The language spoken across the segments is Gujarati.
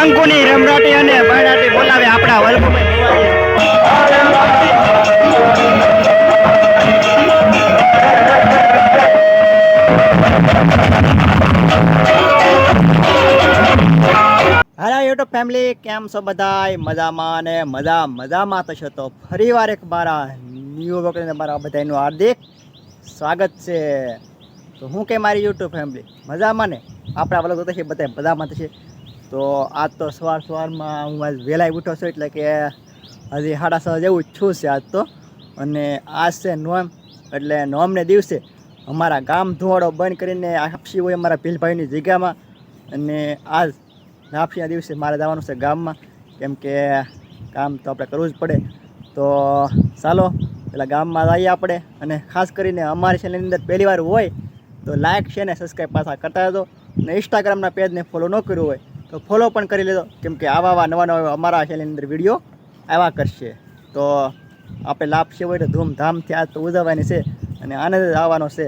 કંકુની રમરાટી અને બાયડાટી બોલાવે આપણા હાલો યુટ્યુબ ફેમિલી, કેમ છો બધાય? મજામાં અને મજામાં થશો તો ફરીવાર એક મારા ન્યૂ વખતે મારા બધાનું હાર્દિક સ્વાગત છે. તો હું કે મારી યુટ્યુબ ફેમિલી મજામાં ને? આપણા વલોગ થશે બધા મજામાં થશે. તો આજ તો સવારમાં હું આજ વહેલા ઉઠ્યો છું, એટલે કે હજી 6:30 જેવું જ છું છે આજ તો. અને આજ છે નોમ, એટલે નોમને દિવસે અમારા ગામ ધુવાડો બંધ કરીને આપસી હોય અમારા ભીલભાઈની જગ્યામાં. અને આજ નાફીના દિવસે મારે જવાનું છે ગામમાં, કેમ કે કામ તો આપણે કરવું જ પડે. તો ચાલો પેલા ગામમાં જઈએ આપણે. અને ખાસ કરીને અમારી ચેનલની અંદર પહેલી વાર હોય તો લાઇક છે ને સબસ્ક્રાઈબ પાછા કરતા રહેજો. અને ઇન્સ્ટાગ્રામના પેજને ફોલો ન કર્યું હોય તો ફોલો પણ કરી લેજો, કેમ કે આવા નવા અમારા ચેનલની અંદર વિડીયો આવ્યા કરશે. તો આપણે લાપસી હોય તો ધૂમધામથી આજ તો ઉજવવાની છે અને આનંદ આવવાનો છે.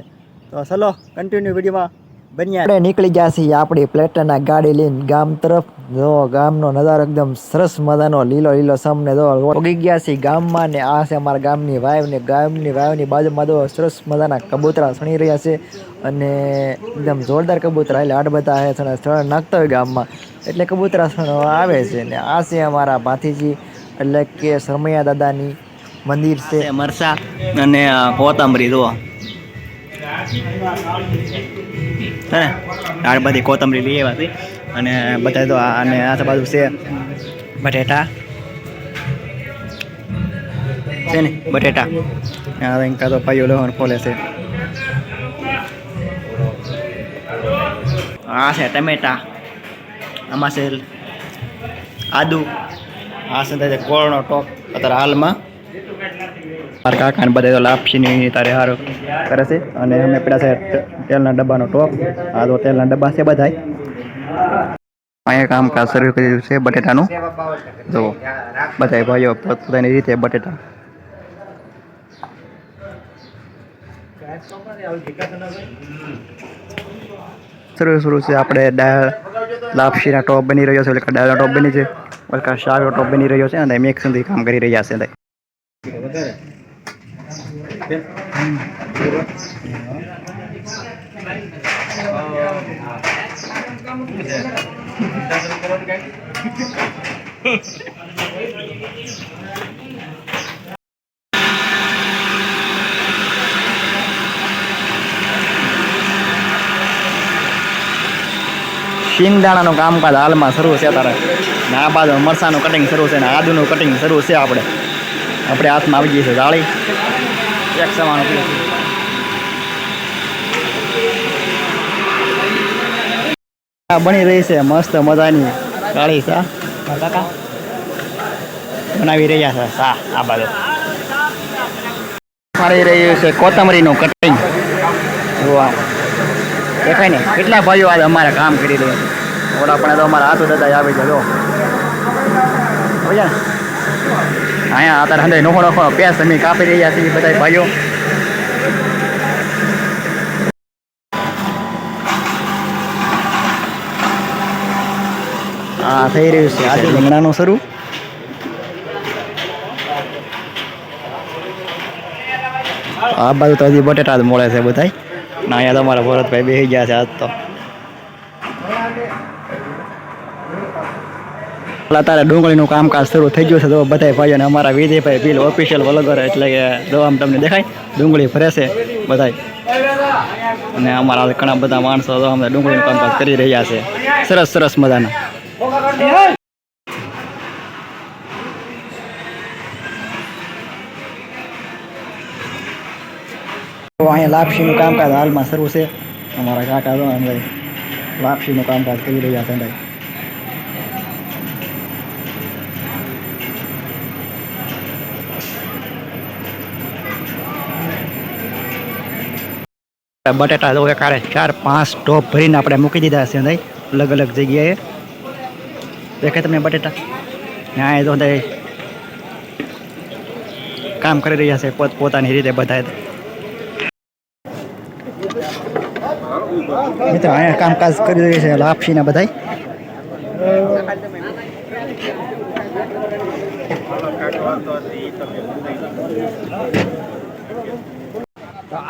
તો ચલો કન્ટિન્યુ વિડીયોમાં બન્યા. આપણે નીકળી ગયા છીએ આપણી પ્લેટના ગાડી લઈને ગામ તરફ. જો ગામનો નજારો એકદમ સરસ મજાનો લીલો સામને જો ઉગી ગયા છીએ ગામમાં. ને આ છે અમારા ગામની વાવ, ને ગામની વાવની બાજુમાં જો સરસ મજાના કબૂતરા સણી રહ્યા છે. અને એકદમ જોરદાર કબૂતરા, એટલે આડ બધા સ્થળ નાખતા હોય ગામમાં, એટલે કબૂતરા આવે છે. ને આ છે અમારા ભાતીજી, એટલે કે સરમૈયા દાદાની મંદિર છે. મરસા અને કોથમરી જો આ બધી કોથમરી લઈ આવ્યા હતી. અને બધા તો અને આ બાજુ છે બટેટા છે ને, બટેટા આ તો પાયો લેવાનું ફોલે છે. આ છે ટમેટા, આમાં છે આદુ, આ છે ગોળનો ટોપ અત્યારે હાલમાં. મારા કાકા ને બધા લાપસીની તારે સારું કરે છે. અને અમે પેલા છે તેલના ડબ્બાનો ટોપ, આ તો તેલના ડબ્બા છે બધા. અહીંયા કામકાજ શરૂ કર્યું છે બટેટાનું. જો બધા ભાઈઓ પોતાની રીતે બટેટા શરૂ છે. આપણે દાળ લાપસીના ટોપ બની રહ્યો છે, એટલે દાળનો ટોપ બની છે, શાકનો ટોપ બની રહ્યો છે. અને મિક્સ સુધી કામ કરી રહ્યા છે. શિંગદાણાનું કામકાજ હાલમાં શરૂ છે અત્યારે. ને આ બાજુ મરસાનું કટિંગ શરૂ છે, ને આદુનું કટિંગ શરૂ છે. આપણે હાથમાં આવી ગઈ છે જાળી, એક સમાનું પીએ છે. બની રહી છે મસ્ત મજાની કાળી ચા, કાકા બનાવી રહ્યા છે ચા. આ બાજુ મારી રહ્યું છે કોથમરીનું કટિંગ. જોવા દેખાય ને કેટલા ભાઈઓ આજે અમારે કામ કરી રહ્યા છે. ઓલા પણ તો અમારા હાથો દાદા આવી જાય. જો અહીંયા અત્યારે હંડે નોખો પેસ અમે કાપી રહ્યા છીએ બધા ભાઈઓ. હા થઈ રહ્યું છે આજે રીંગણાનું શરૂ. આ બાજુ તો હજી બટેટા જ મળે છે બધા. ના અહીંયા તો અમારા ભરતભાઈ બેસી ગયા છે આજ તો. અત્યારે ડુંગળીનું કામકાજ શરૂ થઈ ગયું છે. તો બધા ભાઈઓ અને અમારા વિજયભાઈ ભીલ ઓફિશિયલ વલગર, એટલે કે જો આમ તમને દેખાય ડુંગળી ફરે છે બધા. અને અમારા ઘણા બધા માણસો તો અમને ડુંગળીનું કામકાજ કરી રહ્યા છે સરસ મજાના. અહીંયા લાપસીનું કામકાજ હાલમાં શરૂ છે. અમારા કાકા તો લાપસીનું કામકાજ કરી રહ્યા છે. બટેટા તો કારે 4-5 ટોપ ભરીને આપણે મૂકી દીધા છે નહીં, અલગ અલગ જગ્યાએ. દેખાય તમને બટેટા? ત્યાં તો કામ કરી રહ્યા છે પોતાની રીતે બધા. મિત્રો અહીંયા કામકાજ કરી રહ્યા છે લાપસીના બધા. તો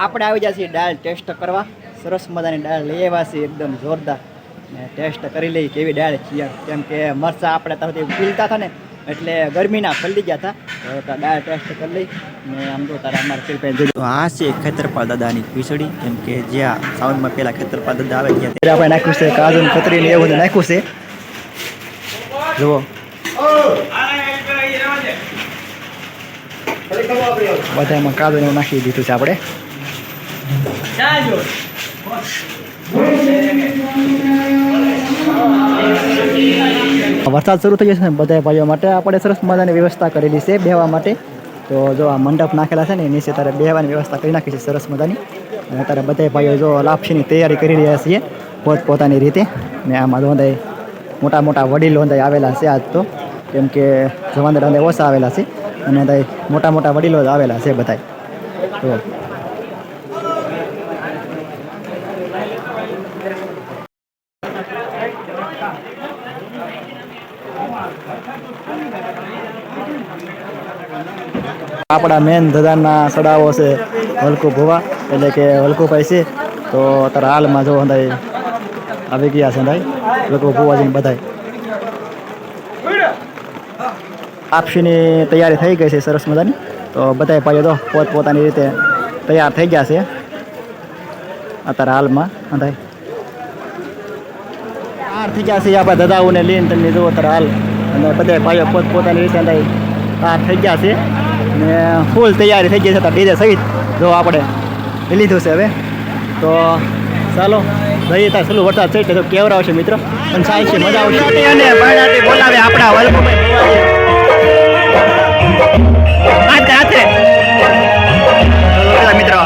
આપણે આવી ગયા છીએ દાળ ટેસ્ટ કરવા. સરસ મજાની દાળ લઈ આવ્યા છીએ, એકદમ જોરદાર. ને ટેસ્ટ કરી લઈ કેવી દાળ છે, કેમ કે મરચાં આપણે ત્યાંથી પીલતા હતા ને એટલે ગરમીના ફલી ગયા હતા. તો દાળ ટેસ્ટ કરી લઈ ને આમ તો તારા અમારે તો આ છે ખેતરપા દાદાની ખીચડી, કેમ કે જ્યાં સાઉન્ડમાં પહેલાં ખેતરપા દાદા આવે ત્યાં આપણે નાખ્યું છે કાજુ કતરીને એવું બધું નાખ્યું છે. જુઓ બધામાં કાજુ એવું નાખી દીધું છે આપણે. વરસાદ શરૂ થઈ જશે ને બધા ભાઈઓ માટે આપણે સરસ મજાની વ્યવસ્થા કરેલી છે બેહવા માટે. તો જો આ મંડપ નાખેલા છે ને નીચે તારે બેહવાની વ્યવસ્થા કરી નાખી છે સરસ મજાની. અને તારે બધા ભાઈઓ જો લાપસીની તૈયારી કરી રહ્યા છીએ પોતપોતાની રીતે. ને આમાં બધા મોટા મોટા વડીલો આવેલા છે આજ તો, કેમ કે જવાન ઓછા આવેલા છે અને મોટા મોટા વડીલો જ આવેલા છે બધા. તો આપણા મેન દાદાના સડાવો છે વલકુ ભુવા, એટલે કે વલકુભાઈ છે. તો તારા હાલમાં જો અંદાય આવી ગયા છે અંદાય વલકુ ભુવાજીને બધા. આપશીની તૈયારી થઈ ગઈ છે સરસ મજાની. તો બધા ભાઈઓ તો પોતપોતાની રીતે તૈયાર થઈ ગયા છે અત્યારે હાલમાં અંદાય તૈયાર થઈ ગયા છે આપણા દાદાઓને લઈને. તમે જુઓ અત્યારે હાલ અને બધા ભાઈઓ પોતપોતાની રીતે અંદાય તૈયાર થઈ ગયા છે ને ફૂલ તૈયારી થઈ ગઈ છે ડીજે સહિત. જો આપણે લીધું છે હવે. તો ચાલો જઈએ ત્યાં ચાલુ વરસાદ છે તો કેવરા આવશે મિત્રો અને સાહેબ છે મજા આવશે. અને બોલાવે આપણા મિત્રો.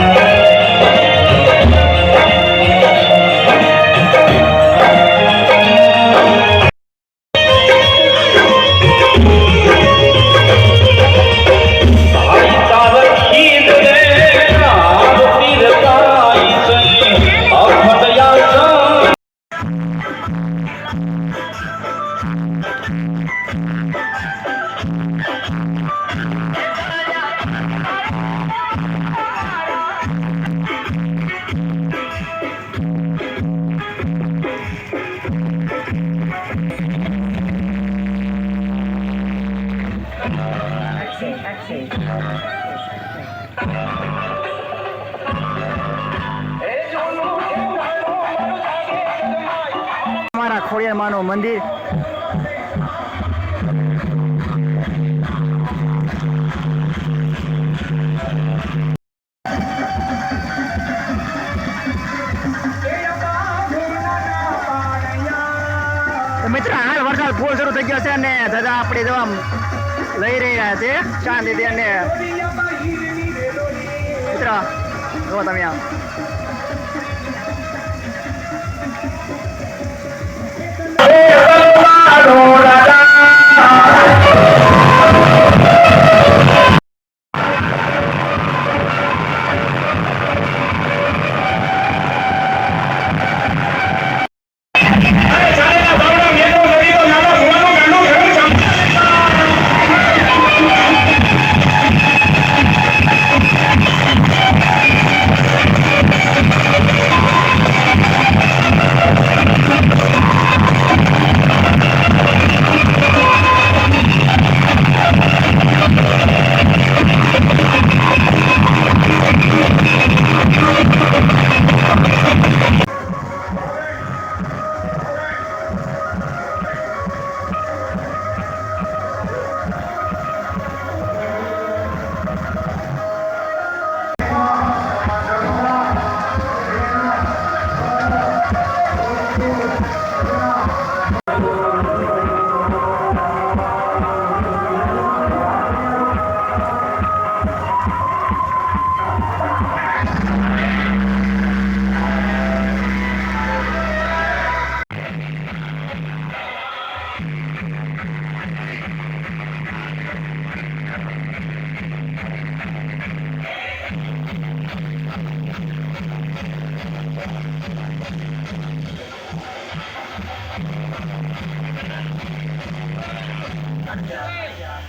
અમારા ખોડિયારમાંનું મંદિર. મિત્ર હાલ વરસાદ ફૂલ શરૂ થઈ ગયો છે અને દાદા આપણે જવા લઈ રહ્યા છે ચા લીધી. અને મિત્ર જો તમે આમ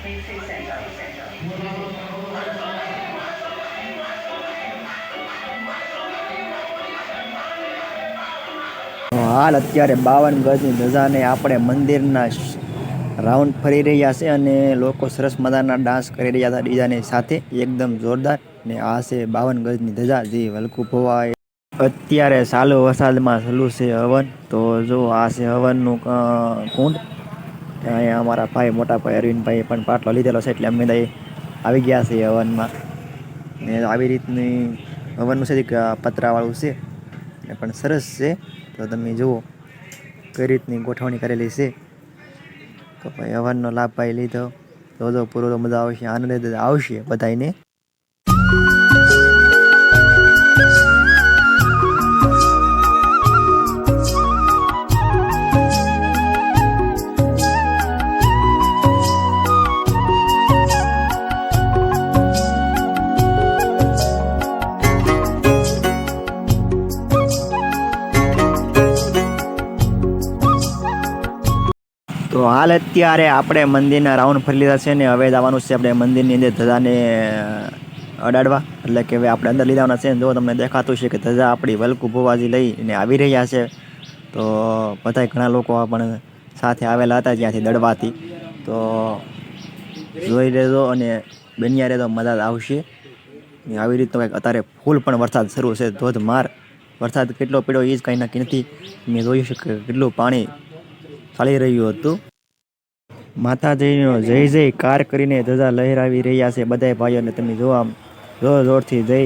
હાલ અત્યારે 52 ગજની ધજાને આપણે મંદિરના રાઉન્ડ ફરી રહ્યા છે અને લોકો સરસ મજાના ડાન્સ કરી રહ્યા હતા ડીજાની સાથે એકદમ જોરદાર. ને આ છે 52 ગજની ધજા જે વલકુ ભવાય. અત્યારે ચાલુ વરસાદમાં ચાલુ છે હવન. તો જો આ છે હવનનું કુંડ. અહીંયા અમારા ભાઈ મોટા ભાઈ અરવિંદભાઈ પણ પાટલો લીધેલો છે એટલે અમે આવી ગયા છે હવનમાં. ને આવી રીતની હવનનું છે કે પતરાવાળું છે ને પણ સરસ છે. તો તમે જુઓ કઈ રીતની ગોઠવણી કરેલી છે. તો ભાઈ હવનનો લાભ ભાઈ લીધો. જો પૂરો તો મજા આવશે, આનંદ આવશે બધાને. તો હાલ અત્યારે આપણે મંદિરના રાઉન્ડ ફરી લીધા છે ને હવે જવાનું છે આપણે મંદિરની અંદર ધજાને અડાડવા. એટલે કે હવે આપણે અંદર લીધાના છે. જો તમને દેખાતું છે કે ધજા આપણી વલકુ ભુવાજી લઈને આવી રહ્યા છે. તો બધા ઘણા લોકો પણ સાથે આવેલા હતા ત્યાંથી દડવાથી. તો જોઈ લેજો અને બન્યા રહેજો, મજા આવશે. આવી રીતનો કંઈક અત્યારે ફૂલ પણ વરસાદ શરૂ છે, ધોધમાર વરસાદ. કેટલો પડ્યો એ જ કંઈ નક્કી નથી. મેં જોયું છે કે કેટલું પાણી ચાલી રહ્યું હતું. માતાજીનો જય જયકાર કરીને ધજા લહેરાવી રહ્યા છે બધા ભાઈઓને. તમે જોવા જોર જોરથી જય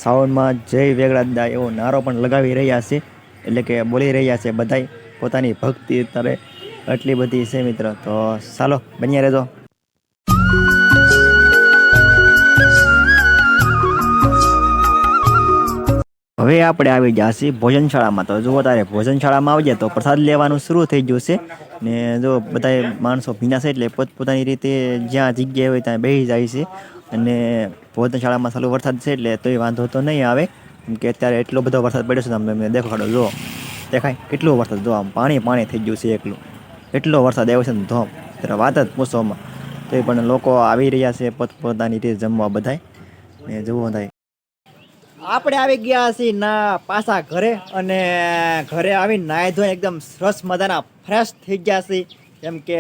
સાઉન્ડમાં જય વેગળા એવો નારો પણ લગાવી રહ્યા છે. એટલે કે બોલી રહ્યા છે બધાય પોતાની ભક્તિ અત્યારે એટલી બધી છે મિત્ર. તો ચાલો બન્યા રહેજો. હવે આપણે આવી ગયા છીએ ભોજનશાળામાં. તો જુઓ તારે ભોજનશાળામાં આવી જાય તો પ્રસાદ લેવાનું શરૂ થઈ ગયું છે. ને જો બધા માણસો ભીના છે એટલે પોતપોતાની રીતે જ્યાં જગ્યાએ હોય ત્યાં બેસી જાય છે. અને ભોજનશાળામાં ચાલુ વરસાદ છે એટલે તોય વાંધો તો નહીં આવે. કેમ કે અત્યારે એટલો બધો વરસાદ પડ્યો છે. તમને દેખાડો, જો દેખાય કેટલો વરસાદ. જો આમ પાણી પાણી થઈ ગયું છે એકલું. એટલો વરસાદ આવ્યો છે ને ધોમ, ત્યારે વાત જ પૂછોમાં. તોય પણ લોકો આવી રહ્યા છે પોતપોતાની રીતે જમવા બધાય. ને જુઓ થાય આપણે આવી ગયા છીએ ના પાછા ઘરે. અને ઘરે આવીને નાહી ધોઈને એકદમ સરસ મજાના ફ્રેશ થઈ ગયા છીએ. કેમ કે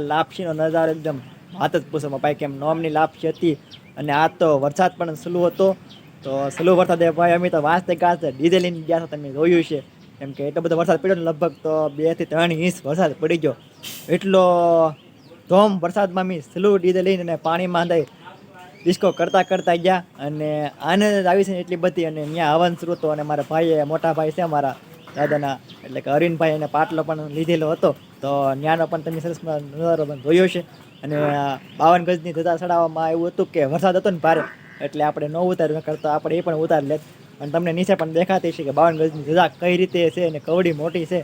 લાપસીનો નજારો એકદમ વાત જ પૂછો ભાઈ, કેમ નોમની લાપસી હતી. અને આ તો વરસાદ પણ સલું હતો. તો સલું વરસાદ ભાઈ અમે તો વાંચતે ગાતે ડીજે લઈને ગયા હતા, તમે જોયું છે. કેમ કે એટલો બધો વરસાદ પડ્યો ને, લગભગ તો 2 થી 3 ઇંચ વરસાદ પડી ગયો. એટલો ધોમ વરસાદમાં મેં સલું ડીજે લઈને પાણીમાં દઈ ડિસ્કો કરતા કરતા ગયા. અને આનંદ આવી છે એટલી બધી. અને ત્યાં હવન શરૂ હતો. અને મારા ભાઈએ મોટા ભાઈ છે મારા દાદાના, એટલે કે અરવિંદભાઈ, એને પાટલો પણ લીધેલો હતો. તો ત્યાંનો પણ તમે સરસ નજારો પણ જોયો છે. અને 52 ગજની ધજા ચડાવવામાં એવું હતું કે વરસાદ હતો ને ભારે, એટલે આપણે ન ઉતાર્યું કરતા આપણે એ પણ ઉતારી લેત. અને તમને નીચે પણ દેખાતી છે કે 52 ગજની ધજા કઈ રીતે છે અને કવડી મોટી છે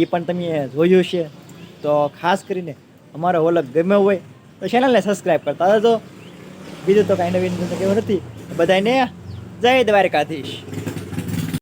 એ પણ તમે જોયું છે. તો ખાસ કરીને અમારો વ્લોગ ગમ્યો હોય તો ચેનલને સબસ્ક્રાઈબ કરતા હતો. બીજું તો કાંઈ નવીન કેવું નથી. બધાને જય દ્વારકાધીશ.